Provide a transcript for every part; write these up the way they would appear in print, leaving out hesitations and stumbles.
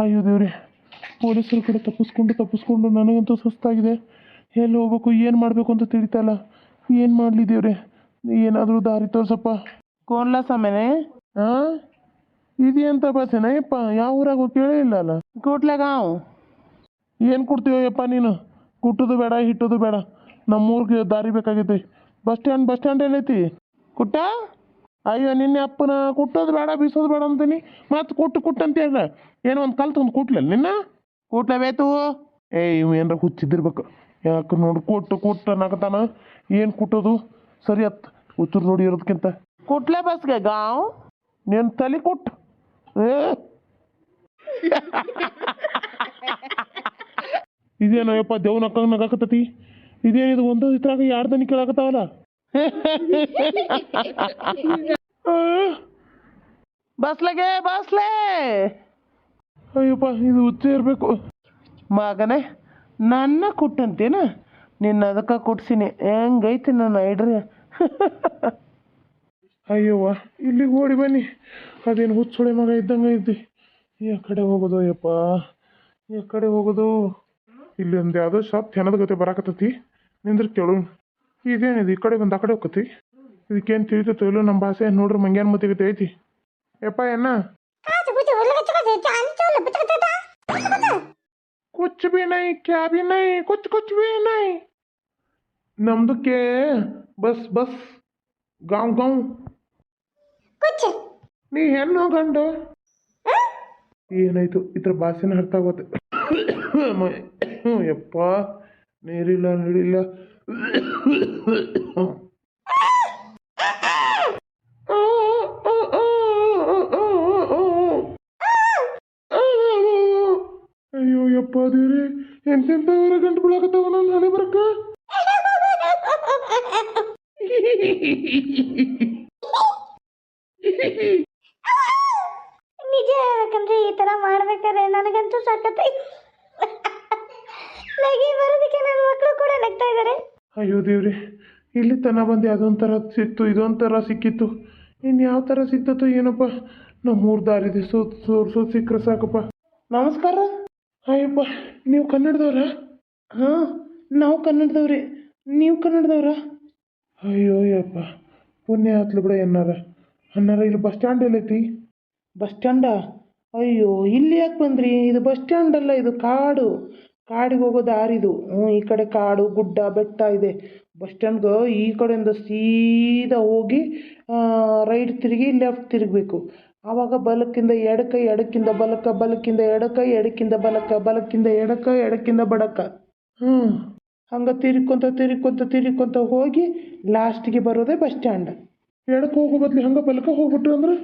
ಅಯ್ಯೋ ದೇವ್ರಿ, ಪೊಲೀಸರ ಕಡೆ ತಪ್ಪಿಸ್ಕೊಂಡು ನನಗಂತೂ ಸುಸ್ತಾಗಿದೆ. ಎಲ್ಲಿ ಹೋಗ್ಬೇಕು, ಏನು ಮಾಡಬೇಕು ಅಂತ ತಿಳಿತಾಯಿಲ್ಲ. ಏನು ಮಾಡಲಿ ದೇವ್ರೆ, ಏನಾದರೂ ದಾರಿ ತೋರ್ಸಪ್ಪ. ಕೋನ್ಲ ಸಮನೆ ಹಾಂ, ಇದೆಯಂತ ಬಸ್ಸೇನ ಯಪ್ಪ? ಯಾವ ಊರಾಗೂ ಕೇಳೇ ಇಲ್ಲ ಅಲ್ಲ. ಕೂಟ್ಲೆಗಾವ್ ಏನು ಕೊಡ್ತೀವೋ ಯಪ್ಪ ನೀನು? ಕುಟ್ಟೋದು ಬೇಡ, ಹಿಟ್ಟೋದು ಬೇಡ. ನಮ್ಮೂರಿಗೆ ದಾರಿ ಬೇಕಾಗೈತಿ. ಬಸ್ ಸ್ಟ್ಯಾಂಡ್ ಏನೈತಿ? ಕುಟ್ಟ ಅಯ್ಯೋ, ನಿನ್ನೆ ಅಪ್ಪನ ಕುಟ್ಟೋದು ಬೇಡ, ಬೀಸೋದು ಬೇಡ ಅಂತೀನಿ. ಮತ್ತು ಕುಟ್ಟು ಅಂತ ಹೇಳ. ಏನೋ ಒಂದು ಕಲ್ತು ಒಂದು ಕುಟ್ಲಲ್ಲ ನಿನ್ನ. ಕೂಟ್ಲೇಬೇಕು. ಇವು ಏನಾರ ಹುಚ್ಚಿದ್ದಿರ್ಬೇಕು. ಯಾಕೆ ನೋಡಿ ಕೊಟ್ಟು ಅನ್ನಕತ್ತಾನ. ಏನು ಕುಟ್ಟೋದು ಸರಿ ಅತ್ ಹುಚ್ಚರು ನೋಡಿ ಇರೋದಕ್ಕಿಂತ. ಕುಟ್ಲೆ ಬಸ್ಗೆ ಗಾವ್ ನೀನು ತಲೆ ಕೊಟ್ಟು ಇದೇನೋ ಯಪ್ಪ, ದೇವ್ ನಗಾಕತ್ತತಿ. ಇದೇನಿದು ಒಂದು ಇದ್ರಾಗ ಯಾರು ದನಿ ಕೇಳಾಕತ್ತಾವಲ್ಲ. ಬಸ್ಲೆ ಅಯ್ಯಪ್ಪ, ಇದು ಹುಚ್ಚೆ ಇರಬೇಕು. ಮಗನೇ, ನನ್ನ ಕುಟ್ಟಂತೇನ? ನಿನ್ನ ಅದಕ್ಕೆ ಕುಟ್ಸಿನಿ. ಹೆಂಗೈತಿ ನನ್ನ ಐಡ್ರಿ. ಅಯ್ಯವ್ವ, ಇಲ್ಲಿಗೆ ಓಡಿ ಬನ್ನಿ. ಅದೇನು ಹುಚ್ಚೊಳೆ ಮಗ ಇದ್ದಂಗೆ ಇದ್ದಿ. ಈ ಕಡೆ ಹೋಗೋದು ಯಪ್ಪ, ಈ ಕಡೆ ಹೋಗೋದು. ಇಲ್ಲಿ ಒಂದು ಯಾವುದೋ ಶಾಪ್ ಹೆಣದ ಗತೆ ಬರಾಕತ್ತತಿ. ನಿಂದ್ರೆ ಕೇಳು, ಇದೇನಿದು ಈ ಕಡೆ ಬಂದು ಆ ಕಡೆ ಹೋಗತಿ. ಇದಕ್ಕೇನು ತಿಳಿತೈತೋ ಇಲ್ಲೋ ನಮ್ಮ ಭಾಷೆ ನೋಡ್ರಿ. ಮಂಗ್ಯಾನ ಮತ್ತಿಗೆ ಐತಿ ಯಪ್ಪ. ಏನ कुछ भी नहीं, क्या भी नहीं, कुछ भी नहीं. नमदु के बस गाँव कुछ ನೀ ಹೆಣ್ಣು ಗಂಡು ಏನಾಯ್ತು? ಇದ್ರ ಭಾಷೆನ ಅರ್ಥ ಆಗುತ್ತೆ. ಯಪ್ಪ, ನೀರಿಲ್ಲ ನಡಿಲ್ಲ. ಅಯ್ಯೋ ಯಪ್ಪ ದೇವ್ರೆ, ಎಂತೆಂಥವರ ಗಂಟು ಬಿಳಾಕತ್ತಾವ ನನ್ನ ಹಣೆ ಬರಕ್ಕ. ನಿಜ ಯಾಕಂದ್ರೆ ಈ ತರ ಮಾಡ್ಬೇಕಾದ್ರೆ ನನಗಂತೂ ಸಾಕತ್ತೆ. ನಗಿ ಬರೋದಕ್ಕೆ ನನ್ನ ಮಕ್ಕಳು ಕೂಡ ನಗ್ತಾ ಇದ್ದಾರೆ. ಅಯ್ಯೋ ದೇವ್ರಿ, ಇಲ್ಲಿ ತನ ಬಂದು ಅದೊಂಥರ ಸಿಕ್ತು, ಇದೊಂಥರ ಸಿಕ್ಕಿತ್ತು. ಇನ್ನು ಯಾವ ಥರ ಸಿಕ್ತತೋ ಏನಪ್ಪ. ನಮ್ಮೂರು ದಾರಿದೆ ಸೋರ್ಸೋ ಸಿಕ್ಕರೆ ಸಾಕಪ್ಪ. ನಮಸ್ಕಾರ. ಅಯ್ಯಪ್ಪ, ನೀವು ಕನ್ನಡದವ್ರ? ಹಾಂ, ನಾವು ಕನ್ನಡದವ್ರಿ. ನೀವು ಕನ್ನಡದವ್ರ? ಅಯ್ಯೋ ಯಪ್ಪ, ಪುಣ್ಯ ಹತ್ಲು ಬಿಡ. ಅನ್ನಾರ ಇಲ್ಲಿ ಬಸ್ ಸ್ಟ್ಯಾಂಡ್ ಎಲ್ಲೈತಿ? ಬಸ್ ಸ್ಟ್ಯಾಂಡಾ? ಅಯ್ಯೋ, ಇಲ್ಲಿ ಯಾಕೆ ಬಂದ್ರಿ? ಇದು ಬಸ್ ಸ್ಟ್ಯಾಂಡ್ ಅಲ್ಲ, ಇದು ಕಾಡಿಗೆ ಹೋಗೋ ದಾರಿದು. ಈ ಕಡೆ ಕಾಡು ಗುಡ್ಡ ಬೆಟ್ಟ ಇದೆ. ಬಸ್ ಸ್ಟ್ಯಾಂಡ್ಗೆ ಈ ಕಡೆಯಿಂದ ಸೀದಾ ಹೋಗಿ ರೈಟ್ ತಿರುಗಿ ಲೆಫ್ಟ್ ತಿರುಗಬೇಕು. ಆವಾಗ ಬಲಕ್ಕಿಂದ ಎಡಕ್ಕ, ಎಡಕ್ಕಿಂದ ಬಲಕ್ಕ, ಬಲಕ್ಕಿಂದ ಎಡಕ್ಕ, ಎಡಕ್ಕಿಂದ ಬಲಕ್ಕ, ಬಲಕ್ಕಿಂದ ಎಡಕ್ಕ, ಎಡಕ್ಕಿಂದ ಬಡಕ್ಕ. ಹಂಗೆ ತಿರುಗ್ಕೊಂತ ಹೋಗಿ ಲಾಸ್ಟಿಗೆ ಬರೋದೇ ಬಸ್ ಸ್ಟ್ಯಾಂಡ್. ಎಡಕ್ಕೆ ಹೋಗೋ ಬದ್ಲಿ ಹಂಗೆ ಬಲಕ್ಕೆ ಹೋಗ್ಬಿಟ್ರು ಅಂದ್ರೆ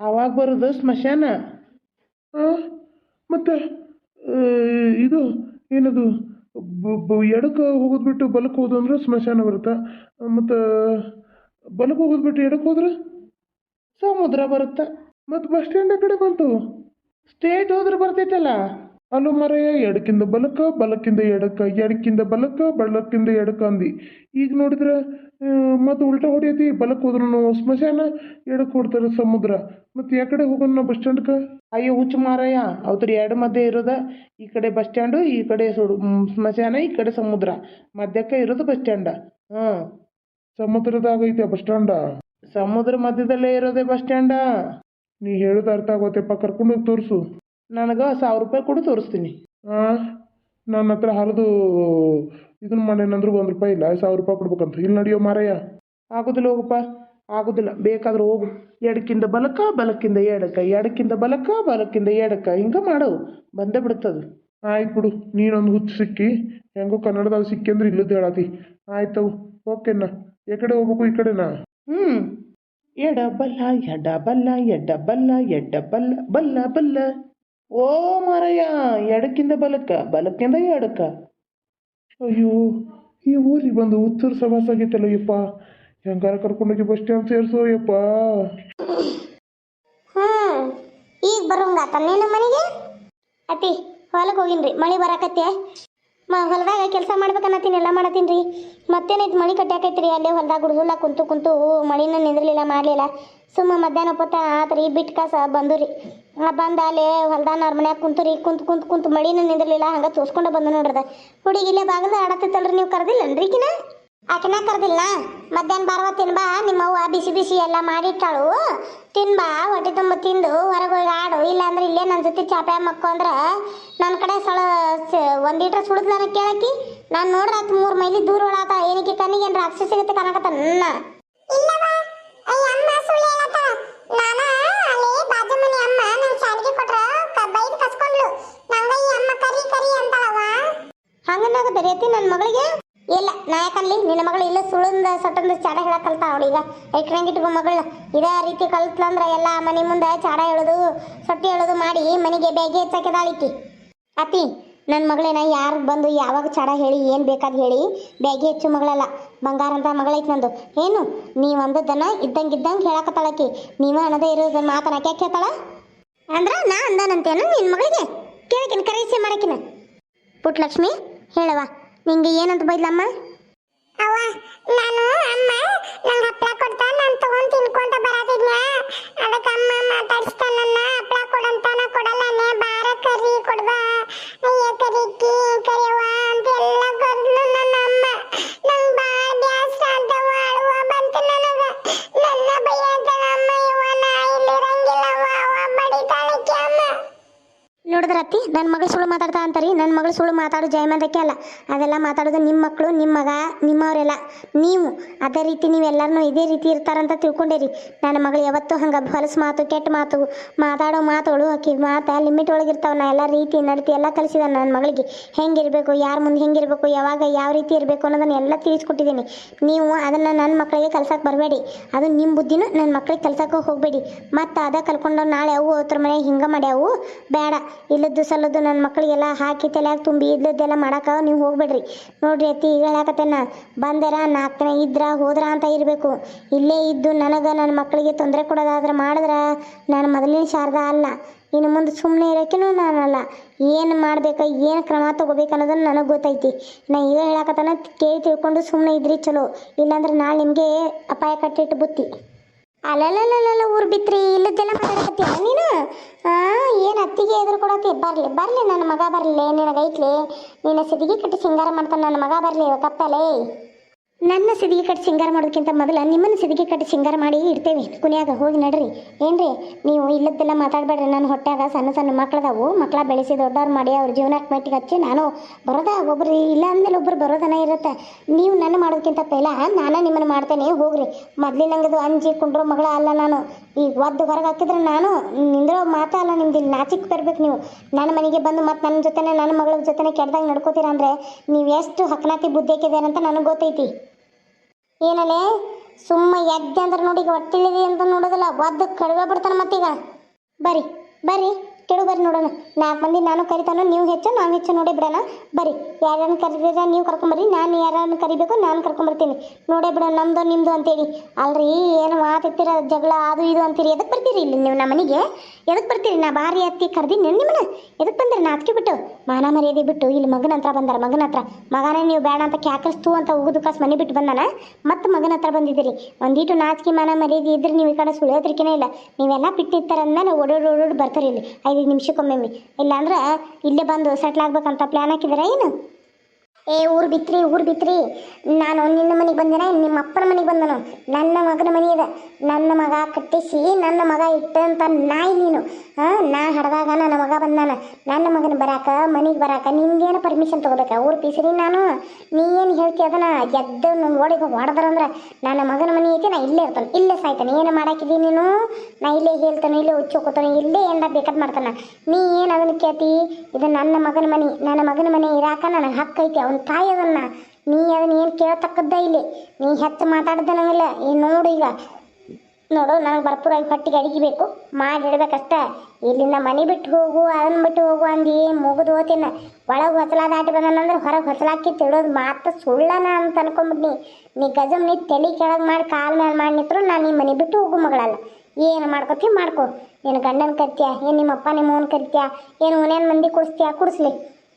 ಆವಾಗ ಬರೋದು ಸ್ಮಶಾನ. ಮತ್ತು ಇದು ಏನದು, ಎಡಕ್ಕೆ ಹೋಗೋದು ಬಿಟ್ಟು ಬಲಕ್ಕೆ ಹೋದು ಅಂದ್ರೆ ಸ್ಮಶಾನ ಬರುತ್ತಾ? ಮತ್ತು ಬಲಕ್ಕೆ ಹೋಗೋದು ಬಿಟ್ಟು ಎಡಕ್ಕೆ ಹೋದ್ರೆ ಸಮುದ್ರ ಬರುತ್ತಾ. ಮತ್ತು ಬಸ್ ಸ್ಟ್ಯಾಂಡ್ ಕಡೆ ಬಂತು. ಸ್ಟೇಟ್ ಹೋದ್ರೆ ಬರ್ತೈತಲ್ಲ. ಅಲ್ಲೋ ಮರೆಯ, ಎಡಕ್ಕಿಂದ ಬಲಕ್ಕ, ಬಲಕ್ಕಿಂದ ಎಡಕ್ಕ, ಎಡಕ್ಕಿಂದ ಬಲಕ್ಕ, ಬಲಕ್ಕಿಂದ ಎಡಕ್ಕ ಅಂದು. ಈಗ ನೋಡಿದ್ರೆ ಮತ್ತು ಉಲ್ಟಾ ಹೊಡಿಯತಿ. ಬಲಕ್ಕೆ ಹೋದ್ರು ಸ್ಮಶಾನ, ಎಡಕ್ಕೆ ಹೊಡ್ತಾರೆ ಸಮುದ್ರ. ಮತ್ತು ಯಾಕಡೆ ಹೋಗೋಣ ನಾವು ಬಸ್ ಸ್ಟ್ಯಾಂಡ್ಗೆ? ಅಯ್ಯೋ ಹುಚ್ಚು ಮಾರಾಯ, ಅವ್ರ ಎರಡು ಮಧ್ಯೆ ಇರೋದ. ಈ ಕಡೆ ಬಸ್ ಸ್ಟ್ಯಾಂಡು, ಈ ಕಡೆ ಸ್ಮಶಾನ, ಈ ಕಡೆ ಸಮುದ್ರ. ಮಧ್ಯಕ್ಕೆ ಇರೋದು ಬಸ್ ಸ್ಟ್ಯಾಂಡ. ಸಮುದ್ರದಾಗೈತೆ bus stand? ಸಮುದ್ರ ಮಧ್ಯದಲ್ಲೇ ಇರೋದೇ ಬಸ್ ಸ್ಟ್ಯಾಂಡ. ನೀ ಹೇಳೋದು ಅರ್ಥ ಆಗೋತೆಪ್ಪ, ಕರ್ಕೊಂಡೋಗಿ ತೋರಿಸು. ನನಗೆ 1000 ರೂಪಾಯಿ ಕೊಡು, ತೋರಿಸ್ತೀನಿ. ನನ್ನ ಹತ್ರ ಹರಿದು ಇದನ್ನು ಮಾಡೇನಂದ್ರೆ ₹1 ಇಲ್ಲ, 1000 ರೂಪಾಯಿ ಕೊಡ್ಬೇಕಂತ. ಇಲ್ಲಿ ನಡೆಯೋ ಮಾರಾಯ. ಆಗೋದಿಲ್ಲ ಹೋಗಪ್ಪ, ಆಗೋದಿಲ್ಲ. ಬೇಕಾದ್ರೆ ಹೋಗು. ಎಡಕ್ಕಿಂದ ಬಲಕ್ಕ, ಬಲಕ್ಕಿಂದ ಎಡಕ್ಕ, ಎಡಕ್ಕಿಂದ ಬಲಕ್ಕ, ಬಲಕ್ಕಿಂದ ಎಡಕ್ಕ, ಹಿಂಗೆ ಮಾಡು, ಬಂದೇ ಬಿಡ್ತದೆ. ಆಯ್ತು ಬಿಡು, ನೀನೊಂದು ಹುಚ್ಚು ಸಿಕ್ಕಿ. ಹೆಂಗೋ ಕನ್ನಡದಾಗ ಸಿಕ್ಕಿ ಅಂದ್ರೆ ಇಲ್ಲದ್ದು ಹೇಳತಿ. ಆಯ್ತವು, ಓಕೆನಾ? ಈ ಕಡೆ ಹೋಗ್ಬೇಕು, ಈ ಕಡೆನಾ? ಎಡಬಲ್ಲ ಎಡಬಲ್ಲ ಎಡಬಲ್ಲ ಎಡಬಲ್ಲ ಬಲ್ಲ ಬಲ್ಲ. ಓ ಮಾರಯ್ಯ, ಎಡಕ್ಕಿಂದ ಬಲಕ್ಕ, ಬಲಕ್ಕಿಂದ ಎಡಕ್ಕ. ಅಯ್ಯೋ, ಈ ಊರಿಗೆ ಬಂದು ಹುಚ್ಚರು ಸವಾಸ ಆಗೈತಲ್ಲ ಯಪ್ಪ. ಹೆಂಗಾರ ಕರ್ಕೊಂಡೋಗಿ ಬಸ್ ಸ್ಟ್ಯಾಂಡ್ ಸೇರಿಸೋ ಯಪ್ಪ. ಈಗ ಬರೋಂಗಾತ ನೀನು ಮನೆಗೆ? ಅತ್ತಿ, ಹೊಲಕ್ಕೆ ಹೋಗಿನ್ರಿ, ಮಳೆ ಬರಾಕತ್ತೆ. ಹೊಲದಾಗ ಕೆಲಸ ಮಾಡ್ಬೇಕನ್ನತ್ತೀನಿ, ಎಲ್ಲ ಮಾಡತ್ತೀನಿ ರೀ. ಮತ್ತೇನೈತಿ, ಮಳೆ ಕಟ್ಟಾಕೈತ್ರಿ. ಅಲ್ಲೇ ಹೊಲದಾಗ ಗುಡ್ಸುಲ್ಲ ಕುಂತು ಮಳಿನ ನಿಂದ್ರಲಿಲ್ಲ, ಮಾಡಲಿಲ್ಲ. ಸುಮ್ಮ ಮಧ್ಯಾಹ್ನ ಹೊತ್ತ ಆತ್ರಿ, ಬಿಟ್ಟು ಕಾಸ ಬಂದು ರೀ. ಬಂದ ಅಲ್ಲಿ ಹೊಲ್ದಾನ ಅವ್ರ ಮನ್ಯಾಗ ಕುಂತ್ರಿ ಕುಂತು ಮಳಿನ ನಿಂದಿರ್ಲಿಲ್ಲ ಹಂಗೆ ತೋರ್ಸ್ಕೊಂಡು ಬಂದು ನೋಡ್ರದ ಹುಡುಗಿ ಇಲ್ಲೇ ಬಾಗದ ಆಡತ್ತಲ್ರಿ ನೀವು ಕರೆದಿಲ್ಲನ್ರಿ ಈಕಿನ ಆಕಿನ ಕರೆದಿಲ್ಲ ಮಧ್ಯಾಹ್ನ ಬಾರವ ತಿನ್ಬಾ ನಿಮ್ಮವ್ವ ಬಿಸಿ ಎಲ್ಲ ಮಾಡಿಟ್ಟಾಳು ತಿನ್ಬಾ ಹೊಟ್ಟೆ ತುಂಬ ತಿಂದು ಹೊರಗೆ ಹೋಗಿ ಆಡು ಇಲ್ಲಾಂದ್ರೆ ಇಲ್ಲೇ ನನ್ನ ಜೊತೆ ಚಾಪೆ ಮಕ್ಕೊಂದ್ರ ನನ್ನ ಕಡೆ ಒಂದು ಲೀಟ್ರ್ ಸುಳಿದ್ಲಾರ ಕೇಳಕ್ಕಿ ನಾನು ನೋಡ್ರ ಆತು 3 ಮೈಲಿ ದೂರ ಒಳಾತ ಏನಕ್ಕೆ ಕಣ್ಣಿಗೆ ಏನ್ರ ಅಕ್ಷ ಸಿಗುತ್ತೆ ಕನಕತ್ತ ನನ್ನ ಹಂಗನ್ನಾಗತ್ತೆ ರೀತಿ ನನ್ನ ಮಗಳಿಗೆ ಇಲ್ಲ ನಾಯಕಲ್ಲಿ ನಿನ್ನ ಮಗಳು ಇಲ್ಲ ಸುಳಿಂದ ಸಟ್ಟಂದ ಚಾಡ ಹೇಳಕ್ ಕಲ್ತಾ ಅವಳೀಗ ಇಟ್ಕೊ ಮಗಳು ಇದೇ ರೀತಿ ಕಲ್ತ್ಲಂದ್ರ ಎಲ್ಲ ಮನೆ ಮುಂದೆ ಚಾಡ ಹೇಳೋದು ಸೊಟ್ಟಿ ಹೇಳೋದು ಮಾಡಿ ಮನೆಗೆ ಬೇಗೆ ಹೆಚ್ಚಾಕಿದಾಳಿಕ್ಕಿ ಅತಿ ನನ್ನ ಮಗಳೇನ ಯಾರು ಬಂದು ಯಾವಾಗ ಚಾಡ ಹೇಳಿ ಏನು ಬೇಕಾದ್ ಹೇಳಿ ಬೇಗೆ ಹೆಚ್ಚು ಮಗಳಲ್ಲ ಬಂಗಾರ ಅಂತ ಮಗಳೈತಿ ನಂದು ಏನು ನೀವು ಅಂದದ್ದನ್ನ ಇದ್ದಂಗೆ ಹೇಳಕತ್ತಾಳಕಿ ನೀವ ಅನ್ನದೇ ಇರೋದನ್ನ ಮಾತನ್ನ ಕೇಳ್ತಾಳ ಅಂದ್ರ ನಾ ಅಂದಾನಂತೇನು ನಿನ್ನ ಮಗಳಿಗೆ ಕೇಳಕಿನ ಕರೆಸಿ ಮಾಡಕಿನ ಪುಟ್ಲಕ್ಷ್ಮಿ ಹೇಳವ ನಿಂಗೆ ಏನಂತ ಬೈದ್ಲಮ್ಮ ಅವ್ವ ನಾನು ಅಮ್ಮ ನಂಗೆ ಹಪ್ಪಳ ಕೊಡ್ತಾ ನಾನು ತಗೊಂಡು ತಿನ್ಕೊಂತ ಬರತಿದ್ನ ಅದಕ್ಕೆ ಅಮ್ಮ ಮಾತಾಡಿಸ್ತಾ ನನ್ನ ಹಪ್ಪಳ ಕೊಡಂತಾನ ಕೊಡಲ್ಲನೆ ಬಾರ ಕರಿ ಕೊಡ್ಬಾ ಅಯ್ಯ ಕರಿಕ್ಕಿ ಕರಿಯವ್ವ ಅಂತ ಎಲ್ಲ ಕರೆದ್ಲು ನನ್ನ ಅಮ್ಮ ನಂಗೆ ಭಾಳ ಬ್ಯಾಸ್ರ ಅಂತವ ಅಳುವ ಬಂತು ನನಗೆ ನನ್ನ ಬೈಯತ್ತಳ ಅಮ್ಮ ಇವ ನಾ ಇಲ್ಲಿರಂಗಿಲ್ಲವ್ವ ಅವ ಬಡಿತಾಳಕ್ಕೆ ಅಮ್ಮ ನೋಡಿದ್ರ ಅತ್ತಿ ನನ್ನ ಮಗಳು ಸುಳ್ಳು ಮಾತಾಡ್ತಾ ಅಂತಾರಿ ನನ್ನ ಮಗಳು ಸುಳ್ಳು ಮಾತಾಡೋ ಜಯಮಂದಕ್ಕೆ ಅಲ್ಲ ಅದೆಲ್ಲ ಮಾತಾಡೋದು ನಿಮ್ಮ ಮಕ್ಕಳು ನಿಮ್ಮ ಮಗ ನಿಮ್ಮವರೆಲ್ಲ ನೀವು ಅದೇ ರೀತಿ ನೀವೆಲ್ಲರೂ ಇದೇ ರೀತಿ ಇರ್ತಾರಂತ ತಿಳ್ಕೊಂಡೇರಿ ನನ್ನ ಮಗಳು ಯಾವತ್ತೂ ಹಂಗೆ ಹೊಲಸು ಮಾತು ಕೆಟ್ಟ ಮಾತು ಮಾತಾಡೋ ಮಾತುಗಳು ಆಕಿ ಮಾತು ಲಿಮಿಟ್ ಒಳಗಿರ್ತಾವೆ ನಾ ಎಲ್ಲ ರೀತಿ ನಡತಿ ಎಲ್ಲ ಕಲಿಸಿದ ನನ್ನ ಮಗಳಿಗೆ ಹೆಂಗಿರಬೇಕು ಯಾರ ಮುಂದೆ ಹೆಂಗಿರಬೇಕು ಯಾವಾಗ ಯಾವ ರೀತಿ ಇರಬೇಕು ಅನ್ನೋದನ್ನ ಎಲ್ಲ ತಿಳಿಸ್ಕೊಟ್ಟಿದ್ದೀನಿ ನೀವು ಅದನ್ನು ನನ್ನ ಮಕ್ಕಳಿಗೆ ಕಲ್ಸಕ್ಕೆ ಬರಬೇಡಿ ಅದು ನಿಮ್ಮ ಬುದ್ಧಿನೂ ನನ್ನ ಮಕ್ಕಳಿಗೆ ಕಲ್ಸಕ್ಕೆ ಹೋಗಬೇಡಿ ಮತ್ತು ಅದ ಕಲ್ಕೊಂಡು ನಾಳೆ ಅವು ಅವ್ರ ಮನೆಗೆ ಹಿಂಗೆ ಮಾಡ್ಯಾವು ಬೇಡ ಇಲ್ಲದ್ದು ಸಲ್ಲದ್ದು ನನ್ನ ಮಕ್ಕಳಿಗೆಲ್ಲ ಹಾಕಿ ತಲೆಯಾಗ ತುಂಬಿ ಇಲ್ಲದ್ದೆಲ್ಲ ಮಾಡಕ್ಕೆ ನೀವು ಹೋಗ್ಬೇಡ್ರಿ ನೋಡ್ರಿ ಅತ್ತಿ ಈಗ ಹೇಳಕತ್ತೇನ ಬಂದರ 4 ದಿನ ಇದ್ರ ಹೋದ್ರ ಅಂತ ಇರಬೇಕು ಇಲ್ಲೇ ಇದ್ದು ನನಗೆ ನನ್ನ ಮಕ್ಕಳಿಗೆ ತೊಂದರೆ ಕೊಡೋದಾದ್ರೆ ಮಾಡಿದ್ರೆ ನಾನು ಮೊದಲಿನ ಶಾರದಾ ಅಲ್ಲ ಇನ್ನು ಮುಂದೆ ಸುಮ್ಮನೆ ಇರೋಕ್ಕೂ ನಾನಲ್ಲ ಏನು ಮಾಡ್ಬೇಕು ಏನು ಕ್ರಮ ತೊಗೋಬೇಕು ಅನ್ನೋದನ್ನು ನನಗೆ ಗೊತ್ತೈತಿ ನಾ ಈಗ ಹೇಳಕತ್ತಾನ ಕೇಳಿ ತಿಳ್ಕೊಂಡು ಸುಮ್ಮನೆ ಇದ್ರಿ ಚಲೋ ಇಲ್ಲಾಂದ್ರೆ ನಾಳೆ ನಿಮಗೆ ಅಪಾಯ ಕಟ್ಟಿಟ್ಟು ಬುತ್ತಿ ಅಲ್ಲಲ್ಲ ಊರು ಬಿತ್ರಿ ಇಲ್ಲದ್ದೆಲ್ಲ ಮಾತಾಡಕತ್ತೀಯ ನೀನು ಏನು ಅತ್ತಿಗೆ ಎದುರು ಕೊಡತ್ತಿ ಬರಲಿ ನನ್ನ ಮಗ ಬರಲಿ ನಿನಗೈತ್ಲಿ ನಿನ್ನ ಸಿದಿಗೆ ಕಟ್ಟಿ ಸಿಂಗಾರ ಮಾಡ್ತಾನೆ ನನ್ನ ಮಗ ಬರಲಿ ಕಪ್ಪಲೆ ನನ್ನ ಸಿದಿಗೆ ಕಟ್ಟಿ ಸಿಂಗಾರ ಮಾಡೋದಕ್ಕಿಂತ ಮೊದಲು ನಿಮ್ಮನ್ನು ಸಿದಿಗೆ ಕಟ್ಟಿ ಸಿಂಗಾರ ಮಾಡಿ ಇಡ್ತೇವೆ ಕುನಿಯಾಗ ಹೋಗಿ ನಡ್ರಿ ಏನ್ರಿ ನೀವು ಇಲ್ಲದ್ದೆಲ್ಲ ಮಾತಾಡಬೇಡ್ರಿ ನನ್ನ ಹೊಟ್ಯಾಗ ಸಣ್ಣ ಮಕ್ಕಳದಾವು ಮಕ್ಕಳ ಬೆಳೆಸಿ ದೊಡ್ಡವ್ರು ಮಾಡಿ ಅವ್ರ ಜೀವನಕ್ಕೆ ಮೆಟ್ಟಿಗೆ ಹಚ್ಚಿ ನಾನು ಬರೋದ ಒಬ್ರು ಇಲ್ಲ ಅಂದಮೇಲೆ ಒಬ್ರು ಬರೋದನ ಇರುತ್ತೆ ನೀವು ನನ್ನ ಮಾಡೋದಕ್ಕಿಂತ ಪೈಲ ನಾನು ನಿಮ್ಮನ್ನು ಮಾಡ್ತೇನೆ ಹೋಗ್ರಿ ಮೊದಲಿನಂಗದು ಅಂಜಿ ಕುಂಡ್ರೋ ಮಗಳ ಅಲ್ಲ ನಾನು ಈಗ ಒದ್ದು ಹೊರಗೆ ಹಾಕಿದ್ರೆ ನಾನು ನಿಂದ್ರೋ ಮಾತಾ ಅಲ್ಲ ನಿಮ್ದು ಇಲ್ಲಿ ನಾಚಿಕ್ ಬರ್ಬೇಕು ನೀವು ನನ್ನ ಮನೆಗೆ ಬಂದು ಮತ್ತು ನನ್ನ ಜೊತೆನೇ ನನ್ನ ಮಗಳ ಜೊತೆನೇ ಕೆಟ್ಟದಾಗ ನಡ್ಕೋತೀರ ಅಂದರೆ ನೀವು ಎಷ್ಟು ಹಕ್ನಾತಿ ಬುದ್ಧಿ ಹಾಕಿದ್ದೀರ ಅಂತ ನನಗೆ ಗೊತ್ತೈತಿ ಏನಲ್ಲೇ ಸುಮ್ಮ ಎದ್ದೆ ಅಂದ್ರೆ ನೋಡಿ ಈಗ ಹೊಟ್ಟಿಳಿದಿ ಅಂತ ನೋಡೋದಿಲ್ಲ ಒದ್ದು ಕಡಿಮೆ ಬಿಡ್ತಾನೆ ಮತ್ತೀಗ ಬರ್ರಿ ಕೆಡು ಬರ್ರಿ ನೋಡೋಣ 4 ಮಂದಿ ನಾನು ಕರಿತಾನೋ ನೀವು ಹೆಚ್ಚು ನಾವು ಹೆಚ್ಚು ನೋಡಿ ಬಿಡೋಣ ಬರ್ರಿ ಯಾರನ್ನು ಕರೀತೀರ ನೀವು ಕರ್ಕೊಂಬರ್ರಿ ನಾನು ಯಾರನ್ನು ಕರಿಬೇಕು ನಾನು ಕರ್ಕೊಂಬರ್ತೀನಿ ನೋಡೇ ಬಿಡೋಣ ನಮ್ಮದು ನಿಮ್ಮದು ಅಂತೇಳಿ ಅಲ್ರಿ ಏನು ಮಾತಿರ್ತೀರ ಜಗಳ ಅದು ಇದು ಅಂತೀರಿ ಎದಕ್ಕೆ ಬರ್ತೀರಿ ಇಲ್ಲಿ ನೀವು ನಮ್ಮ ಮನೆಗೆ ಎದಕ್ಕೆ ಬರ್ತೀರಿ ನಾ ಭಾರಿ ಅತ್ತಿ ಕರ್ದೀನಿ ನಿಮ್ಮನ್ನ ಎದಕ್ಕೆ ಬಂದಿರಿ ನಾಚಿಕೆ ಬಿಟ್ಟು ಮಾನ ಮರ್ಯಾದೆ ಬಿಟ್ಟು ಇಲ್ಲಿ ಮಗನ ಹತ್ರ ಬಂದಾರ ಮಗನ ಹತ್ರ ಮಗನೇ ನೀವು ಬೇಡ ಅಂತ ಕ್ಯಾಕರಿಸ್ತು ಅಂತ ಉಗಿದು ಕಾಸು ಮನೆ ಬಿಟ್ಟು ಬಂದಾನ ಮತ್ತು ಮಗನ ಹತ್ರ ಬಂದಿದ್ದೀರಿ ಒಂದೀಟು ನಾಚಿಕೆ ಮಾನ ಮರ್ಯಾದೆ ಇದ್ರೆ ನೀವು ಈ ಕಡೆ ಸುಳಿಯೋದ್ರಿಕೇನೆ ಇಲ್ಲ ನೀವೆಲ್ಲ ಬಿಟ್ಟಿರ್ತಾರೆ ಅಂದಮೇಲೆ ಓಡೋಡು ಬರ್ತಾರೆ ಇಲ್ಲಿ 5 ನಿಮಿಷಕ್ಕೊಮ್ಮೆ ಇಲ್ಲಾಂದ್ರೆ ಇಲ್ಲೇ ಬಂದು ಸೆಟ್ಲ್ ಆಗ್ಬೇಕಂತ ಪ್ಲ್ಯಾನ್ ಹಾಕಿದಾರ ಏನು ಊರು ಬಿತ್ರಿ ನಾನು ನಿನ್ನ ಮನೆಗೆ ಬಂದೇನ ನಿಮ್ಮ ಅಪ್ಪನ ಮನೆಗೆ ಬಂದನು ನನ್ನ ಮಗನ ಮನೆ ಇದೆ ನನ್ನ ಮಗ ಕಟ್ಟಿಸಿ ನನ್ನ ಮಗ ಇಟ್ಟಂತ ನಾಯಿ ನೀನು ನಾ ಹಡ್ದಾಗ ನನ್ನ ಮಗ ಬಂದಾನ ನನ್ನ ಮಗನ ಮನೆಗೆ ಬರಾಕ ನಿಮ್ಗೇನು ಪರ್ಮಿಷನ್ ತೊಗೋಬೇಕಾ ಊರು ಪೀಸ್ರಿ ನಾನು ನೀ ಏನು ಹೇಳ್ತಿ ಅದನ್ನ ಎದ್ದು ಓಡಿಗೆ ಹೊಡೆದ್ರಂದ್ರೆ ನನ್ನ ಮಗನ ಮನೆ ಐತಿ ನಾ ಇಲ್ಲೇ ಇರ್ತಾನೆ ಇಲ್ಲೇ ಸಾಯ್ತಾನೆ ಏನು ಮಾಡಾಕಿದ್ದೀನಿ ನೀನು ನಾ ಇಲ್ಲೇ ಹೇಳ್ತಾನೆ ಇಲ್ಲೇ ಹುಚ್ಚೋಕೋತಾನೆ ಇಲ್ಲೇ ಏನಾರ ಬೇಕಾದ್ ಮಾಡ್ತಾನೆ ನೀ ಏನು ಅದನ್ನು ಕೇಳ್ತಿ ಇದು ನನ್ನ ಮಗನ ಮನೆ ಇರಾಕ ನನಗೆ ಹಕ್ಕೈತಿ ಅವನ ತಾಯಿ ಅದನ್ನ ನೀ ಅದನ್ನ ಏನು ಕೇಳತಕ್ಕದ್ದ ಇಲ್ಲಿ ನೀ ಹೆಚ್ಚು ಮಾತಾಡ್ದೆ ನಂಗಿಲ್ಲ ನೋಡು ಈಗ ನೋಡು ನನಗೆ ಭರ್ಪೂರಾಗಿ ಹೊಟ್ಟಿಗೆ ಅಡಿಗೆ ಬೇಕು ಮಾಡಿಡ್ಬೇಕಷ್ಟೇ ಇಲ್ಲಿಂದ ಮನೆ ಬಿಟ್ಟು ಹೋಗು ಅದನ್ನ ಬಿಟ್ಟು ಹೋಗು ಅಂದು ಮುಗಿದು ಹೋತಿನ ಒಳಗೆ ಹೊಸಲ ದಾಟಿ ಬಂದನಂದ್ರೆ ಹೊರಗೆ ಹೊಸಲಾಕಿ ತಿಳೋದು ಮಾತು ಸುಳ್ಳನ ಅಂತ ಅನ್ಕೊಂಬಿಟ್ನಿ ನೀ ಗಜಮ್ ನೀ ತಲೆ ಕೆಳಗೆ ಮಾಡಿ ಕಾಲು ಮೇಲೆ ಮಾಡಿ ನಿಂತರು ನಾನು ಈ ಮನೆ ಬಿಟ್ಟು ಹೋಗು ಮಗಳಲ್ಲ ಏನು ಮಾಡ್ಕೊತಿ ಮಾಡ್ಕೊ ಏನು ಗಂಡನ ಕರಿತೀಯ ಏನು ನಿಮ್ಮಪ್ಪ ನಿಮ್ಮವನ್ನ ಕರಿತೀಯ ಏನು ಮನೇನು ಮಂದಿ ಕುಡಿಸ್ತೀಯ ಕುಡಿಸ್ಲಿ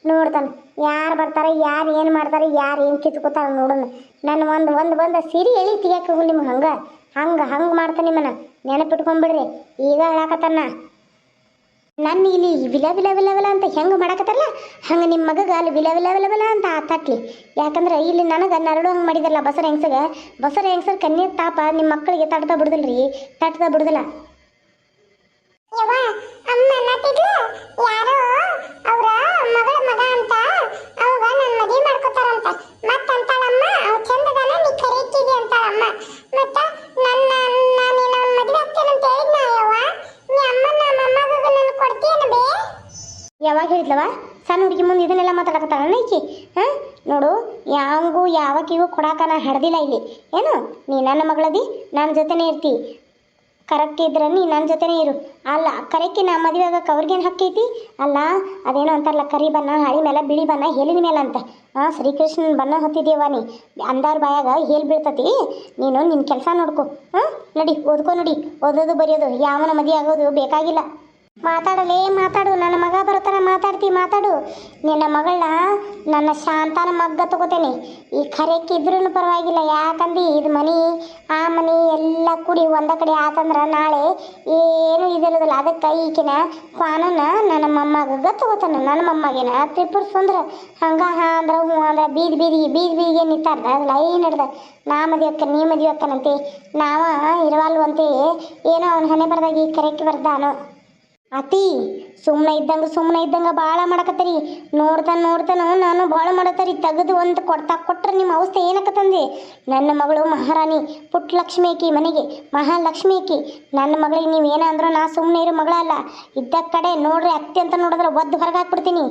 ನೋಡ್ತಾನೆ ಯಾರು ಬರ್ತಾರೆ ಯಾರು ಏನು ಮಾಡ್ತಾರೆ ಯಾರು ಏನು ಕಿತ್ಕೋತಾರೆ ನೋಡೋಣ ನನ್ನ ಒಂದು ಸಿರಿ ಎಳಿ ತೆಗಿಯಕ್ಕೆ ಹೋಗು ನಿಮ್ಗೆ ಹಂಗೆ ಮಾಡ್ತಾನೆ ನಿಮ್ಮನ್ನ ನೆನಪಿಟ್ಕೊಂಡ್ಬಿಡ್ರಿ ಈಗ ಹೇಳಾಕತ್ತಾನ ನನ್ನ ಇಲ್ಲಿ ವಿಲ ವಿಲ ವಿಲ ವಿಲ ಅಂತ ಹೆಂಗೆ ಮಾಡಕತ್ತಾರಲ್ಲ ಹಂಗೆ ನಿಮ್ಮ ಮಗಗೆ ಅಲ್ಲಿ ವಿಲ ವಿಲ ವಿಲ ವಿಲ ಅಂತ ತಟ್ಲಿ. ಯಾಕಂದ್ರೆ ಇಲ್ಲಿ ನನಗೆ ನರಡು ಹಂಗೆ ಮಾಡಿದಾರಲ್ಲ ಬಸರ ಹೆಂಗಸರ್ ಕನ್ಯಾ ತಾಪ ನಿಮ್ಮ ಮಕ್ಕಳಿಗೆ ತಟ್ತಾ ಬಿಡುದಿಲ್ರಿ, ತಟ್ತಾ ಬಿಡುದಿಲ್ಲ. ಯವ್ವ ಅಮ್ಮ ಅನ್ನತಿದ್ಲು ಯಾರೋ ಅವ್ರ ಮಗಳ ಮಗ ಅಂತ ಅವಾಗ ನನ್ನ ಮದುವೆ ಮಾಡ್ಕೊತಾರಂತ. ಮತ್ತ ಅಂತಾಳಮ್ಮ ಅವ್ ಚಂದದಾನ ನೀ ಕರೀತಿದಿ ಅಂತಾಳಮ್ಮ. ಮತ್ತ ನಾನೇನೋ ಮದುವೆ ಆಗ್ತೇನಂತ ಹೇಳಿದ್ನ ಯವ್ವ. ನೀ ಅಮ್ಮನ ಮೊಮ್ಮಗಗ ನನ್ನ ಕೊಡ್ತೀಯನ ಬೇ? ಯಾವಾಗ ಹೇಳಿದ್ಲವ? ಸಣ್ಣ ಹುಡುಗಿ ಮುಂದೆ ಇದನ್ನೆಲ್ಲ ಮಾತಾಡಕತ್ತಾಳ ಈಕಿ. ಹಾಂ ನೋಡು, ಯಾವಂಗೂ ಯಾವಕ್ಕಿಗೂ ಕೊಡಾಕ ನಾ ಹಡ್ದಿಲ್ಲ ಇಲ್ಲಿ. ಏನು ನೀ ನನ್ನ ಮಗಳದಿ, ನನ್ನ ಜೊತೆನೇ ಇರ್ತಿ. ಕರೆಕ್ಟ್ ಇದ್ರೆ ನೀ ನನ್ನ ಜೊತೆನೇ ಇರು. ಅಲ್ಲ ಕರೆಕ್ಟಿ ನಾ ಮದುವೆ ಆಗಕ್ಕೆ ಅವ್ರಿಗೇನು ಹಕ್ಕೈತಿ? ಅಲ್ಲ ಅದೇನೋ ಅಂತಾರಲ್ಲ, ಕರಿ ಬಣ್ಣ ಹಳಿ ಮೇಲೆ ಬಿಳಿ ಬಣ್ಣ ಹೇಲಿನ ಮೇಲೆ ಅಂತ. ಶ್ರೀಕೃಷ್ಣನ ಬಣ್ಣ ಹೊತ್ತಿದ್ದೀವ ನೀ ಅಂದಾರ ಬಾಯಾಗ ಹೇಳಿ ಬೀಳ್ತತಿ. ನೀನು ನಿನ್ನ ಕೆಲಸ ನೋಡ್ಕೊ. ನಡಿ ಓದ್ಕೊ, ನಡಿ ಓದೋದು ಬರೆಯೋದು. ಯಾವನ ಮದುವೆ ಆಗೋದು ಬೇಕಾಗಿಲ್ಲ. ಮಾತಾಡಲೇ ಮಾತಾಡು, ನನ್ನ ಮಗ ಬರೋತರ ಮಾತಾಡು. ನಿನ್ನ ಮಗಳನ್ನ ನನ್ನ ಶಾಂತನ ಮಗ್ಗ ತಗೋತೇನೆ. ಈ ಕರೆಕ್ಕಿದ್ರೂ ಪರವಾಗಿಲ್ಲ, ಯಾಕಂದು ಇದು ಮನೆ ಆ ಮನೆ ಎಲ್ಲ ಕೂಡಿ ಒಂದ ಕಡೆ ಆತಂದ್ರೆ ನಾಳೆ ಏನೂ ಇದಿರೋದಿಲ್ಲ. ಅದಕ್ಕೆ ಈಕಿನ ಕಾನೂನ ನನ್ನ ಮೊಮ್ಮಗ ತಗೋತಾನೆ. ನನ್ನ ಮೊಮ್ಮಗೇನ ತ್ರಿಪುರ ಸುಂದ್ರ ಹಂಗೆ ಅಂದ್ರೆ ಹ್ಞೂ ಅಂದ್ರೆ ಬೀದಿಗೆ ನಿಂತಾರ್ದ ಲೈನ್ ಹಿಡ್ದ ನಾ ಮದುವೆ ಅಕ್ಕ ನೀ ಮದುವೆ ಅಕ್ಕನಂತೆ ನಾವ ಇರವಲ್ವಂತೆ. ಏನೋ ಅವನ ಹಣೆ ಬರ್ದಾಗ ಈ ಕರೆಕ್ಟ್ ಬರ್ದಾನು. ಅತಿ ಸುಮ್ಮನೆ ಇದ್ದಂಗೆ ಭಾಳ ಮಾಡಕತ್ತರಿ. ನೋಡ್ತಾನು ನಾನು ಭಾಳ ಮಾಡತ್ತರಿ. ತೆಗೆದು ಒಂದು ಕೊಟ್ರೆ ನಿಮ್ಮ ಅವಸ್ಥೆ ಏನಕ್ಕತ್ತಂದು. ನನ್ನ ಮಗಳು ಮಹಾರಾಣಿ ಪುಟ್ಟಲಕ್ಷ್ಮಿ ಆಕಿ, ಮನೆಗೆ ಮಹಾಲಕ್ಷ್ಮಿ ಆಕಿ. ನನ್ನ ಮಗಳಿಗೆ ನೀವು ಏನಂದ್ರೂ ನಾ ಸುಮ್ಮನೆ ಇರೋ ಮಗಳ ಅಲ್ಲ. ಇದ್ದ ಕಡೆ ನೋಡ್ರಿ ಅತ್ತೆ ಅಂತ ನೋಡಿದ್ರೆ ಒದ್ದು ಹೊರಗೆ ಹಾಕ್ಬಿಡ್ತೀನಿ.